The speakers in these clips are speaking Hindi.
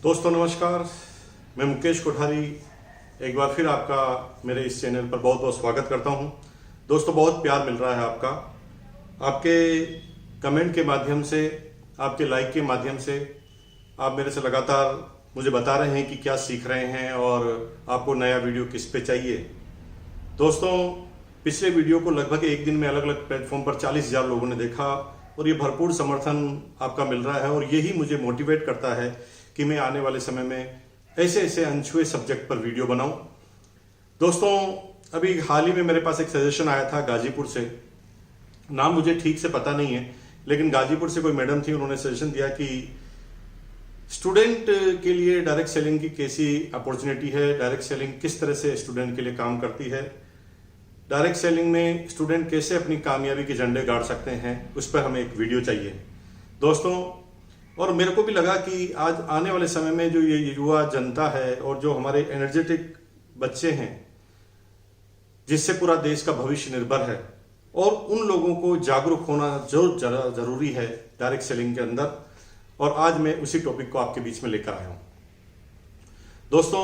दोस्तों नमस्कार, मैं मुकेश कोठारी एक बार फिर आपका मेरे इस चैनल पर बहुत बहुत स्वागत करता हूं। दोस्तों बहुत प्यार मिल रहा है आपके कमेंट के माध्यम से, आपके लाइक के माध्यम से। आप मेरे से लगातार मुझे बता रहे हैं कि क्या सीख रहे हैं और आपको नया वीडियो किस पे चाहिए। दोस्तों पिछले वीडियो को लगभग एक दिन में अलग अलग प्लेटफॉर्म पर 40,000 लोगों ने देखा और ये भरपूर समर्थन आपका मिल रहा है और यही मुझे मोटिवेट करता है कि मैं आने वाले समय में ऐसे ऐसे अनछुए सब्जेक्ट पर वीडियो बनाऊं। दोस्तों अभी हाल ही में मेरे पास एक सजेशन आया था गाजीपुर से, नाम मुझे ठीक से पता नहीं है, लेकिन गाजीपुर से कोई मैडम थी, उन्होंने सजेशन दिया कि स्टूडेंट के लिए डायरेक्ट सेलिंग की कैसी अपॉर्चुनिटी है, डायरेक्ट सेलिंग किस तरह से स्टूडेंट के लिए काम करती है, डायरेक्ट सेलिंग में स्टूडेंट कैसे अपनी कामयाबी के झंडे गाड़ सकते हैं, उस पर हमें एक वीडियो चाहिए दोस्तों। और मेरे को भी लगा कि आज आने वाले समय में जो ये युवा जनता है और जो हमारे एनर्जेटिक बच्चे हैं जिससे पूरा देश का भविष्य निर्भर है, और उन लोगों को जागरूक होना जरूरी है डायरेक्ट सेलिंग के अंदर। और आज मैं उसी टॉपिक को आपके बीच में लेकर आया हूं। दोस्तों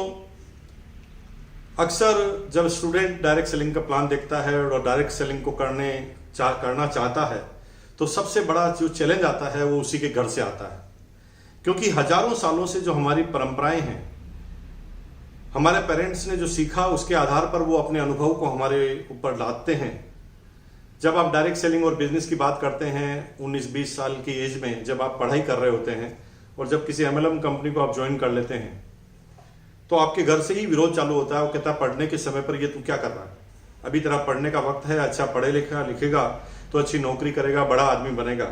अक्सर जब स्टूडेंट डायरेक्ट सेलिंग का प्लान देखता है और डायरेक्ट सेलिंग को करना चाहता है तो सबसे बड़ा जो चैलेंज आता है वो उसी के घर से आता है, क्योंकि हजारों सालों से जो हमारी परंपराएं हैं, हमारे पेरेंट्स ने जो सीखा उसके आधार पर वो अपने अनुभव को हमारे ऊपर लादते हैं। जब आप डायरेक्ट सेलिंग और बिजनेस की बात करते हैं 19-20 साल की एज में, जब आप पढ़ाई कर रहे होते हैं और जब किसी MLM कंपनी को आप ज्वाइन कर लेते हैं तो आपके घर से ही विरोध चालू होता है। वो कहता है पढ़ने के समय पर ये तू क्या कर रहा है, अभी तेरा पढ़ने का वक्त है, अच्छा पढ़े लिखेगा तो अच्छी नौकरी करेगा, बड़ा आदमी बनेगा।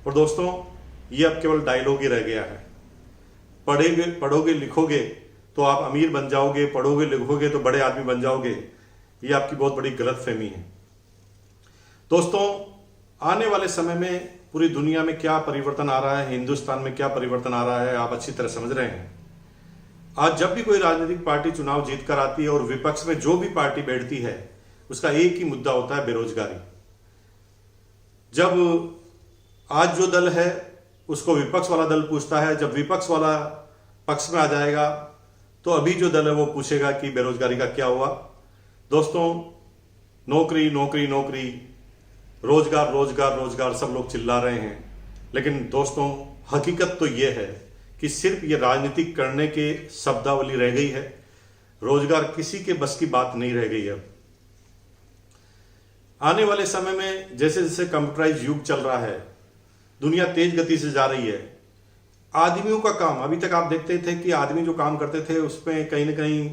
और दोस्तों ये अब केवल डायलॉग ही रह गया है। पढ़ोगे लिखोगे तो आप अमीर बन जाओगे, पढ़ोगे लिखोगे तो बड़े आदमी बन जाओगे, ये आपकी बहुत बड़ी गलतफहमी है। दोस्तों आने वाले समय में पूरी दुनिया में क्या परिवर्तन आ रहा है, हिंदुस्तान में क्या परिवर्तन आ रहा है, आप अच्छी तरह समझ रहे हैं। आज जब भी कोई राजनीतिक पार्टी चुनाव जीत कर आती है और विपक्ष में जो भी पार्टी बैठती है उसका एक ही मुद्दा होता है, बेरोजगारी। जब आज जो दल है उसको विपक्ष वाला दल पूछता है, जब विपक्ष वाला पक्ष में आ जाएगा तो अभी जो दल है वो पूछेगा कि बेरोजगारी का क्या हुआ। दोस्तों नौकरी नौकरी नौकरी, रोजगार रोजगार रोजगार सब लोग चिल्ला रहे हैं, लेकिन दोस्तों हकीकत तो ये है कि सिर्फ ये राजनीतिक करने के शब्दावली रह गई है, रोजगार किसी के बस की बात नहीं रह गई है। आने वाले समय में जैसे जैसे कंप्यूटराइज युग चल रहा है, दुनिया तेज गति से जा रही है, आदमियों का काम, अभी तक आप देखते थे कि आदमी जो काम करते थे उसमें कहीं ना कहीं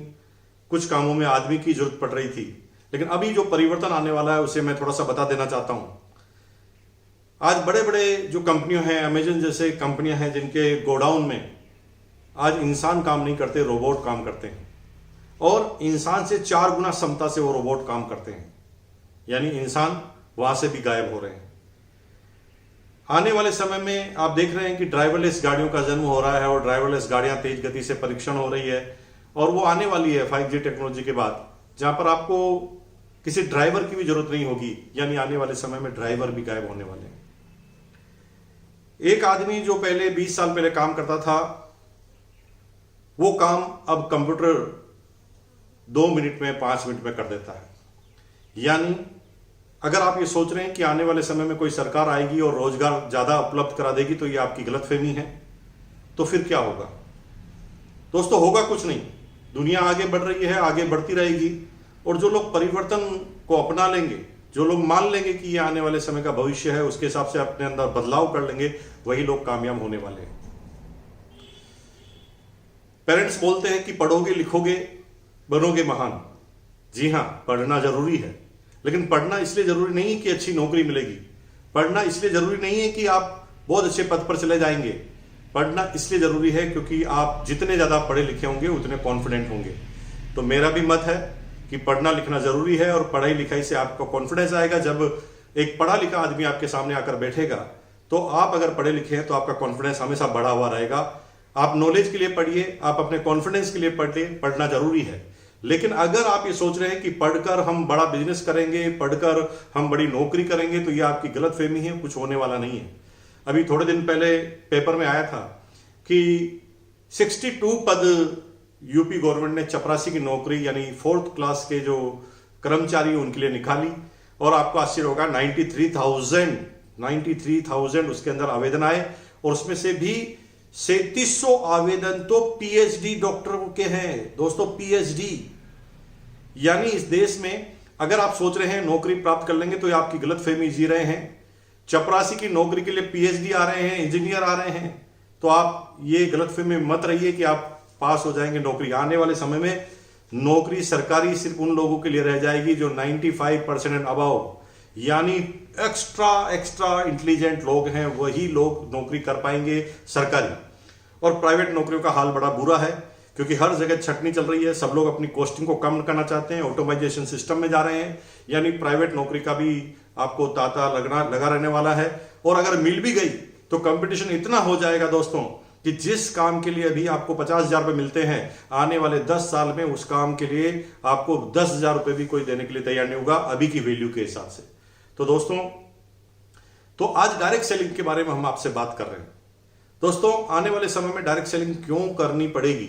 कुछ कामों में आदमी की जरूरत पड़ रही थी, लेकिन अभी जो परिवर्तन आने वाला है उसे मैं थोड़ा सा बता देना चाहता हूं। आज बड़े बड़े जो कंपनियां हैं, अमेजन जैसे कंपनियां हैं, जिनके गोडाउन में आज इंसान काम नहीं करते, रोबोट काम करते हैं, और इंसान से 4 गुना क्षमता से वो रोबोट काम करते हैं, यानी इंसान वहां से भी गायब हो रहे हैं। आने वाले समय में आप देख रहे हैं कि ड्राइवरलेस गाड़ियों का जन्म हो रहा है और ड्राइवरलेस गाड़ियां तेज गति से परीक्षण हो रही है, और वो आने वाली है 5G टेक्नोलॉजी के बाद, जहां पर आपको किसी ड्राइवर की भी जरूरत नहीं होगी, यानी आने वाले समय में ड्राइवर भी गायब होने वाले हैं। एक आदमी जो पहले 20 साल पहले काम करता था, वो काम अब कंप्यूटर 2 मिनट में 5 मिनट में कर देता है। यानी अगर आप ये सोच रहे हैं कि आने वाले समय में कोई सरकार आएगी और रोजगार ज्यादा उपलब्ध करा देगी तो ये आपकी गलतफहमी है। तो फिर क्या होगा दोस्तों? होगा कुछ नहीं, दुनिया आगे बढ़ रही है, आगे बढ़ती रहेगी, और जो लोग परिवर्तन को अपना लेंगे, जो लोग मान लेंगे कि ये आने वाले समय का भविष्य है, उसके हिसाब से अपने अंदर बदलाव कर लेंगे, वही लोग कामयाब होने वाले हैं। पेरेंट्स बोलते हैं कि पढ़ोगे लिखोगे बनोगे महान। जी हां, पढ़ना जरूरी है, लेकिन पढ़ना इसलिए जरूरी नहीं है कि अच्छी नौकरी मिलेगी, पढ़ना इसलिए जरूरी नहीं है कि आप बहुत अच्छे पद पर चले जाएंगे। पढ़ना इसलिए जरूरी है क्योंकि आप जितने ज्यादा पढ़े लिखे होंगे उतने कॉन्फिडेंट होंगे। तो मेरा भी मत है कि पढ़ना लिखना जरूरी है, और पढ़ाई लिखाई से आपको कॉन्फिडेंस आएगा। जब एक पढ़ा लिखा आदमी आपके सामने आकर बैठेगा तो आप अगर पढ़े लिखे हैं तो आपका कॉन्फिडेंस हमेशा बढ़ा हुआ रहेगा। आप नॉलेज के लिए पढ़िए, आप अपने कॉन्फिडेंस के लिए पढ़िए, पढ़ना जरूरी है। लेकिन अगर आप ये सोच रहे हैं कि पढ़कर हम बड़ा बिजनेस करेंगे, पढ़कर हम बड़ी नौकरी करेंगे, तो ये आपकी गलतफहमी है, कुछ होने वाला नहीं है। अभी थोड़े दिन पहले पेपर में आया था कि 62 पद यूपी गवर्नमेंट ने चपरासी की नौकरी यानी 4th क्लास के जो कर्मचारी उनके लिए निकाली, और आपको आश्चर्य होगा 93,000 उसके अंदर आवेदन आए, और उसमें से भी 3700 आवेदन तो पीएचडी डॉक्टरों के हैं दोस्तों, पीएचडी। यानी इस देश में अगर आप सोच रहे हैं नौकरी प्राप्त कर लेंगे तो ये आपकी गलतफहमी जी रहे हैं। चपरासी की नौकरी के लिए पीएचडी आ रहे हैं, इंजीनियर आ रहे हैं, तो आप ये गलतफहमी में मत रहिए कि आप पास हो जाएंगे नौकरी। आने वाले समय में नौकरी सरकारी सिर्फ उन लोगों के लिए रह जाएगी जो 95% एंड अबव, यानी एक्स्ट्रा इंटेलिजेंट लोग हैं, वही लोग नौकरी कर पाएंगे सरकारी। और प्राइवेट नौकरियों का हाल बड़ा बुरा है, क्योंकि हर जगह छटनी चल रही है, सब लोग अपनी कॉस्टिंग को कम करना चाहते हैं, ऑटोमाइजेशन सिस्टम में जा रहे हैं, यानी प्राइवेट नौकरी का भी आपको तांता लगा रहने वाला है। और अगर मिल भी गई तो कंपटीशन इतना हो जाएगा दोस्तों कि जिस काम के लिए अभी आपको 50,000 रुपए मिलते हैं, आने वाले 10 साल में उस काम के लिए आपको 10,000 रुपए भी कोई देने के लिए तैयार नहीं होगा अभी की वैल्यू के हिसाब से। तो दोस्तों, तो आज डायरेक्ट सेलिंग के बारे में हम आपसे बात कर रहे हैं। दोस्तों, आने वाले समय में डायरेक्ट सेलिंग क्यों करनी पड़ेगी?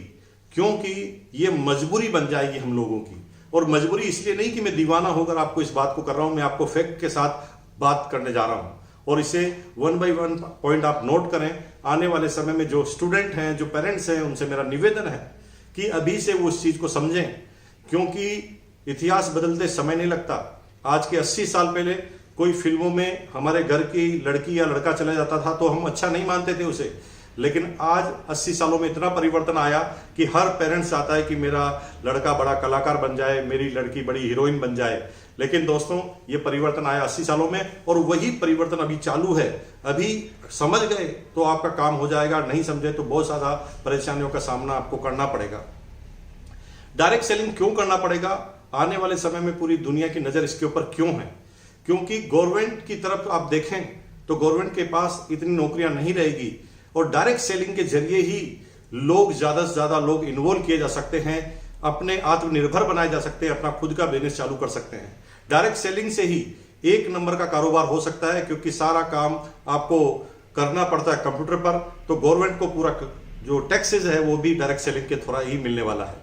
क्योंकि ये मजबूरी बन जाएगी हम लोगों की, और मजबूरी इसलिए नहीं कि मैं दीवाना होकर आपको इस बात को कर रहा हूं, मैं आपको फैक्ट के साथ बात करने जा रहा हूं, और इसे 1 by 1 पॉइंट आप नोट करें। आने वाले समय में जो स्टूडेंट हैं, जो पेरेंट्स हैं, उनसे मेरा निवेदन है कि अभी से वो उस चीज को समझें, क्योंकि इतिहास बदलते समय नहीं लगता। आज के 80 साल पहले कोई फिल्मों में हमारे घर की लड़की या लड़का चला जाता था तो हम अच्छा नहीं मानते थे उसे, लेकिन आज 80 सालों में इतना परिवर्तन आया कि हर पेरेंट्स चाहता है कि मेरा लड़का बड़ा कलाकार बन जाए, मेरी लड़की बड़ी हीरोइन बन जाए। लेकिन दोस्तों, ये परिवर्तन आया 80 सालों में, और वही परिवर्तन अभी चालू है। अभी समझ गए तो आपका काम हो जाएगा, नहीं समझे तो बहुत ज्यादा परेशानियों का सामना आपको करना पड़ेगा। डायरेक्ट सेलिंग क्यों करना पड़ेगा? आने वाले समय में पूरी दुनिया की नजर इसके ऊपर क्यों है? क्योंकि गवर्नमेंट की तरफ आप देखें तो गवर्नमेंट के पास इतनी नौकरियां नहीं रहेगी, और डायरेक्ट सेलिंग के जरिए ही लोग ज्यादा से ज्यादा लोग इन्वॉल्व किए जा सकते हैं, अपने आत्मनिर्भर बनाए जा सकते हैं, अपना खुद का बिजनेस चालू कर सकते हैं। डायरेक्ट सेलिंग से ही 1 नंबर का कारोबार हो सकता है, क्योंकि सारा काम आपको करना पड़ता है कंप्यूटर पर, तो गवर्नमेंट को पूरा जो टैक्सेस है वो भी डायरेक्ट सेलिंग के थोड़ा ही मिलने वाला है।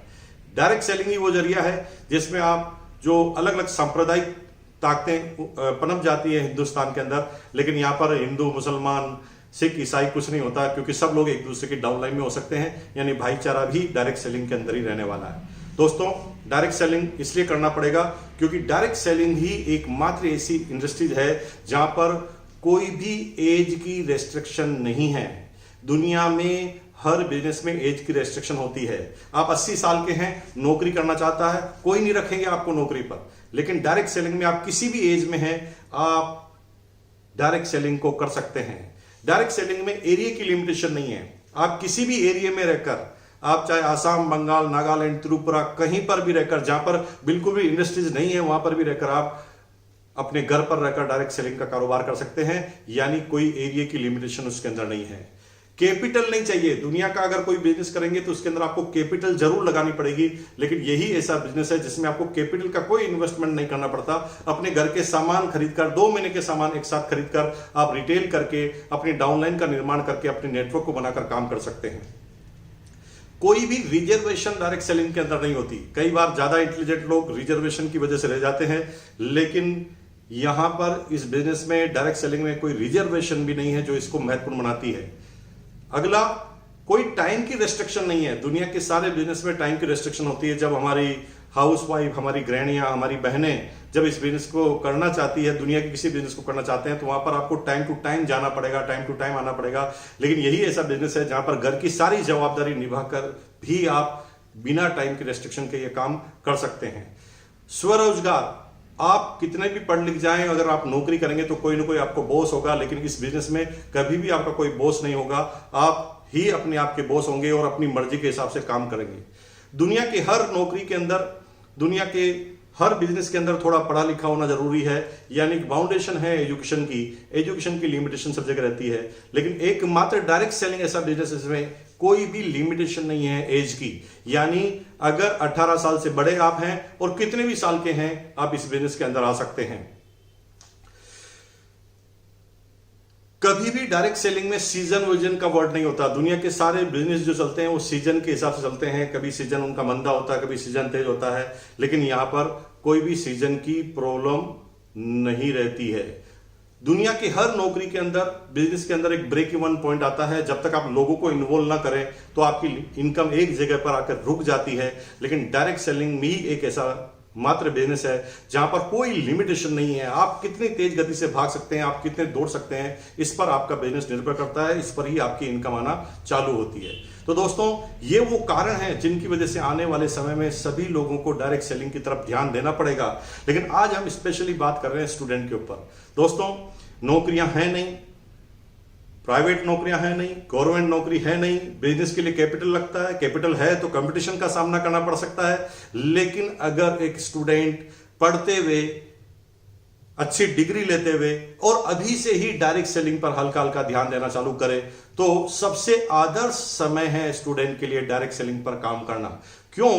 डायरेक्ट सेलिंग ही वो जरिया है जिसमें आप जो अलग अलग सांप्रदायिक ताकतें पनप जाती है हिंदुस्तान के अंदर, लेकिन यहाँ पर हिंदू, मुसलमान, सिख, ईसाई कुछ नहीं होता, क्योंकि सब लोग एक दूसरे की डाउनलाइन में हो सकते हैं, यानी भाईचारा भी डायरेक्ट सेलिंग के अंदर ही रहने वाला है। दोस्तों, डायरेक्ट सेलिंग इसलिए करना पड़ेगा क्योंकि डायरेक्ट सेलिंग ही एकमात्र ऐसी इंडस्ट्रीज है जहां पर कोई भी एज की रेस्ट्रिक्शन नहीं है। दुनिया में हर बिजनेस में एज की रेस्ट्रिक्शन होती है। आप 80 साल के हैं, नौकरी करना चाहता है, कोई नहीं रखेंगे आपको नौकरी पर, लेकिन डायरेक्ट सेलिंग में आप किसी भी एज में हैं, आप डायरेक्ट सेलिंग को कर सकते हैं। डायरेक्ट सेलिंग में एरिया की लिमिटेशन नहीं है। आप किसी भी एरिया में रहकर, आप चाहे आसाम, बंगाल, नागालैंड, त्रिपुरा, कहीं पर भी रहकर, जहां पर बिल्कुल भी इंडस्ट्रीज नहीं है, वहां पर भी रहकर आप अपने घर पर रहकर डायरेक्ट सेलिंग का कारोबार कर सकते हैं, यानी कोई एरिया की लिमिटेशन उसके अंदर नहीं है। कैपिटल नहीं चाहिए। दुनिया का अगर कोई बिजनेस करेंगे तो उसके अंदर आपको कैपिटल जरूर लगानी पड़ेगी, लेकिन यही ऐसा बिजनेस है जिसमें आपको कैपिटल का कोई इन्वेस्टमेंट नहीं करना पड़ता। अपने घर के सामान खरीदकर, 2 महीने के सामान एक साथ खरीदकर आप रिटेल करके, अपनी डाउनलाइन का निर्माण करके, अपने नेटवर्क को बनाकर काम कर सकते हैं। कोई भी रिजर्वेशन डायरेक्ट सेलिंग के अंदर नहीं होती। कई बार ज्यादा इंटेलिजेंट लोग रिजर्वेशन की वजह से रह जाते हैं, लेकिन यहां पर इस बिजनेस में, डायरेक्ट सेलिंग में कोई रिजर्वेशन भी नहीं है जो इसको महत्वपूर्ण बनाती है। अगला, कोई टाइम की रेस्ट्रिक्शन नहीं है। दुनिया के सारे बिजनेस में टाइम की रेस्ट्रिक्शन होती है। जब हमारी हाउसवाइफ, हमारी गृहिणियां, हमारी बहनें जब इस बिजनेस को करना चाहती है, दुनिया के किसी बिजनेस को करना चाहते हैं, तो वहां पर आपको टाइम टू टाइम जाना पड़ेगा, टाइम टू टाइम आना पड़ेगा। लेकिन यही ऐसा बिजनेस है जहां पर घर की सारी जवाबदारी निभाकर भी आप बिना टाइम की रेस्ट्रिक्शन के ये काम कर सकते हैं। स्वरोजगार, आप कितने भी पढ़ लिख जाएं, अगर आप नौकरी करेंगे तो कोई ना कोई आपको बॉस होगा, लेकिन इस बिजनेस में कभी भी आपका कोई बॉस नहीं होगा। आप ही अपने आप के बॉस होंगे और अपनी मर्जी के हिसाब से काम करेंगे। दुनिया के हर नौकरी के अंदर, दुनिया के हर बिजनेस के अंदर थोड़ा पढ़ा लिखा होना जरूरी है, यानी फाउंडेशन है एजुकेशन की लिमिटेशन सब जगह रहती है। लेकिन एकमात्र डायरेक्ट सेलिंग ऐसा बिजनेस इसमें कोई भी लिमिटेशन नहीं है एज की, यानी अगर 18 साल से बड़े आप हैं और कितने भी साल के हैं, आप इस बिजनेस के अंदर आ सकते हैं। कभी भी डायरेक्ट सेलिंग में सीजन विजन का वर्ड नहीं होता। दुनिया के सारे बिजनेस जो चलते हैं वो सीजन के हिसाब से चलते हैं। कभी सीजन उनका मंदा होता है, कभी सीजन तेज होता है, लेकिन यहां पर कोई भी सीजन की प्रॉब्लम नहीं रहती है। दुनिया की हर नौकरी के अंदर, बिजनेस के अंदर एक ब्रेक इवन पॉइंट आता है। जब तक आप लोगों को इन्वॉल्व ना करें तो आपकी इनकम एक जगह पर आकर रुक जाती है। लेकिन डायरेक्ट सेलिंग में ही एक ऐसा मात्र बिजनेस है जहां पर कोई लिमिटेशन नहीं है। आप कितनी तेज गति से भाग सकते हैं, आप कितने दौड़ सकते हैं, इस पर आपका बिजनेस निर्भर करता है। इस पर ही आपकी इनकम आना चालू होती है। तो दोस्तों, ये वो कारण हैं जिनकी वजह से आने वाले समय में सभी लोगों को डायरेक्ट सेलिंग की तरफ ध्यान देना पड़ेगा। लेकिन आज हम स्पेशली बात कर रहे हैं स्टूडेंट के ऊपर। दोस्तों, नौकरियां हैं नहीं, प्राइवेट नौकरियां हैं नहीं, गवर्नमेंट नौकरी है नहीं, बिजनेस के लिए कैपिटल लगता है, कैपिटल है तो कंपटीशन का सामना करना पड़ सकता है। लेकिन अगर एक स्टूडेंट पढ़ते हुए, अच्छी डिग्री लेते हुए और अभी से ही डायरेक्ट सेलिंग पर हल्का हल्का ध्यान देना चालू करे तो सबसे आदर्श समय है स्टूडेंट के लिए डायरेक्ट सेलिंग पर काम करना। क्यों?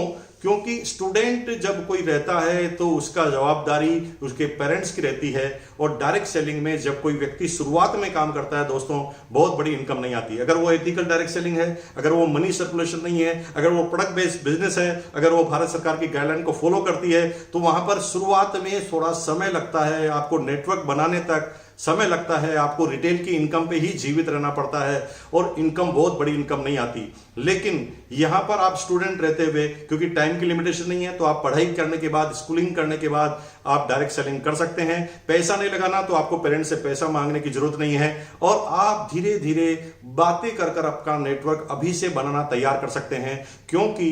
क्योंकि स्टूडेंट जब कोई रहता है तो उसका जवाबदारी उसके पेरेंट्स की रहती है। और डायरेक्ट सेलिंग में जब कोई व्यक्ति शुरुआत में काम करता है दोस्तों, बहुत बड़ी इनकम नहीं आती। अगर वो एथिकल डायरेक्ट सेलिंग है, अगर वो मनी सर्कुलेशन नहीं है, अगर वो प्रोडक्ट बेस्ड बिजनेस है, अगर वो भारत सरकार की गाइडलाइन को फॉलो करती है, तो वहां पर शुरुआत में थोड़ा समय लगता है, आपको नेटवर्क बनाने तक समय लगता है, आपको रिटेल की इनकम पे ही जीवित रहना पड़ता है और इनकम, बहुत बड़ी इनकम नहीं आती। लेकिन यहां पर आप स्टूडेंट रहते हुए, क्योंकि टाइम की लिमिटेशन नहीं है, तो आप पढ़ाई करने के बाद, स्कूलिंग करने के बाद आप डायरेक्ट सेलिंग कर सकते हैं। पैसा नहीं लगाना तो आपको पेरेंट्स से पैसा मांगने की जरूरत नहीं है और आप धीरे धीरे बातें कर कर आपका नेटवर्क अभी से बनाना तैयार कर सकते हैं। क्योंकि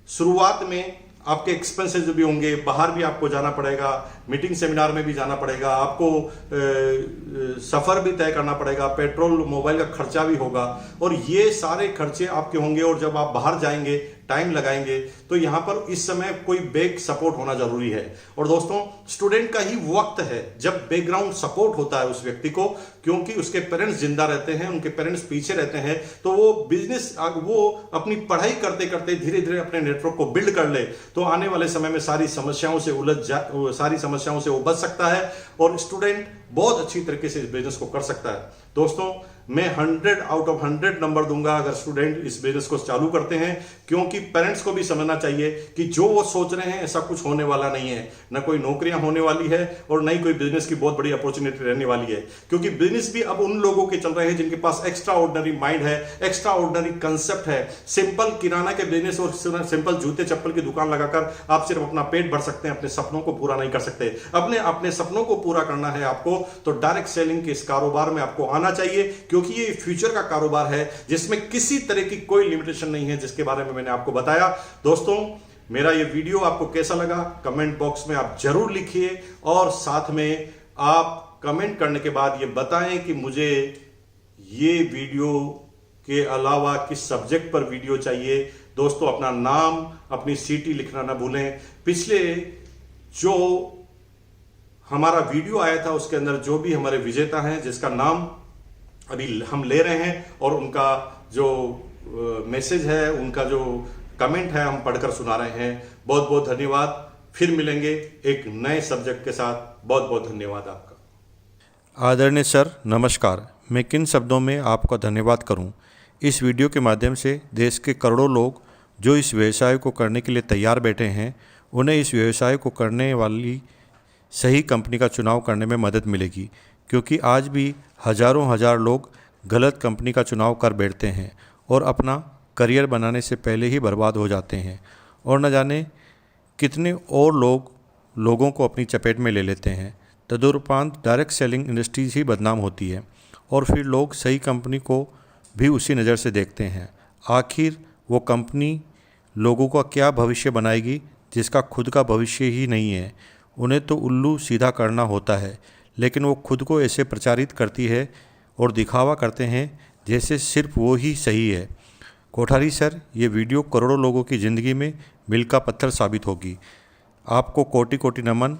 शुरुआत में आपके एक्सपेंसेस भी होंगे, बाहर भी आपको जाना पड़ेगा, मीटिंग सेमिनार में भी जाना पड़ेगा, आपको सफर भी तय करना पड़ेगा, पेट्रोल मोबाइल का खर्चा भी होगा और ये सारे खर्चे आपके होंगे। और जब आप बाहर जाएंगे, टाइम लगाएंगे, तो यहां पर इस समय कोई बैक सपोर्ट होना जरूरी है। और दोस्तों, स्टूडेंट का ही वक्त है जब बैकग्राउंड सपोर्ट होता है उस व्यक्ति को, क्योंकि उसके पेरेंट्स जिंदा रहते हैं, उनके पेरेंट्स पीछे रहते हैं, तो वो बिजनेस, वो अपनी पढ़ाई करते करते धीरे धीरे अपने नेटवर्क को बिल्ड कर ले तो आने वाले समय में सारी समस्याओं से वो बच सकता है और स्टूडेंट बहुत अच्छी तरीके से इस बिजनेस को कर सकता है। दोस्तों, मैं 100 आउट ऑफ 100 नंबर दूंगा अगर स्टूडेंट इस बिजनेस को चालू करते हैं। क्योंकि पेरेंट्स को भी समझना चाहिए कि जो वो सोच रहे हैं ऐसा कुछ होने वाला नहीं है। ना कोई नौकरियां होने वाली है और ना ही कोई बिजनेस की बहुत बड़ी अपॉर्चुनिटी रहने वाली है। क्योंकि बिजनेस भी अब उन लोगों के चल रहे हैं जिनके पास एक्स्ट्रा ऑर्डिनरी माइंड है, एक्स्ट्रा ऑर्डिनरी कंसेप्ट है। सिंपल किराना के बिजनेस और सिंपल जूते चप्पल की दुकान लगाकर आप सिर्फ अपना पेट भर सकते हैं, अपने सपनों को पूरा नहीं कर सकते। अपने सपनों को पूरा करना है आपको, तो डायरेक्ट सेलिंग के इस कारोबार में आपको आना चाहिए। क्योंकि ये फ्यूचर का कारोबार है जिसमें किसी तरह की कोई लिमिटेशन नहीं है, जिसके बारे में मैंने आपको बताया। दोस्तों, मेरा ये वीडियो आपको कैसा लगा कमेंट बॉक्स में आप जरूर लिखिए और साथ में आप कमेंट करने के बाद ये बताएं कि मुझे ये वीडियो के अलावा किस सब्जेक्ट पर वीडियो चाहिए। दोस्तों, अपना नाम, अपनी सिटी लिखना ना भूलें। पिछले जो हमारा वीडियो आया था उसके अंदर जो भी हमारे विजेता हैं जिसका नाम अभी हम ले रहे हैं और उनका जो मैसेज है, उनका जो कमेंट है, हम पढ़कर सुना रहे हैं। बहुत बहुत धन्यवाद। फिर मिलेंगे एक नए सब्जेक्ट के साथ। बहुत बहुत धन्यवाद आपका। आदरणीय सर, नमस्कार। मैं किन शब्दों में आपका धन्यवाद करूं? इस वीडियो के माध्यम से देश के करोड़ों लोग जो इस व्यवसाय को करने के लिए तैयार बैठे हैं, उन्हें इस व्यवसाय को करने वाली सही कंपनी का चुनाव करने में मदद मिलेगी। क्योंकि आज भी हज़ार लोग गलत कंपनी का चुनाव कर बैठते हैं और अपना करियर बनाने से पहले ही बर्बाद हो जाते हैं और न जाने कितने और लोगों को अपनी चपेट में ले लेते हैं। तदुपरांत डायरेक्ट सेलिंग इंडस्ट्रीज ही बदनाम होती है और फिर लोग सही कंपनी को भी उसी नज़र से देखते हैं। आखिर वो कंपनी लोगों का क्या भविष्य बनाएगी जिसका खुद का भविष्य ही नहीं है। उन्हें तो उल्लू सीधा करना होता है, लेकिन वो खुद को ऐसे प्रचारित करती है और दिखावा करते हैं जैसे सिर्फ वो ही सही है। कोठारी सर, ये वीडियो करोड़ों लोगों की ज़िंदगी में मील का पत्थर साबित होगी। आपको कोटि कोटि नमन।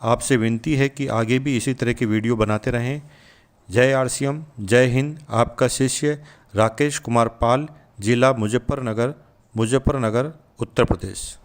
आपसे विनती है कि आगे भी इसी तरह की वीडियो बनाते रहें। जय आरसीएम, जय हिंद। आपका शिष्य राकेश कुमार पाल, जिला मुजफ्फरनगर, उत्तर प्रदेश।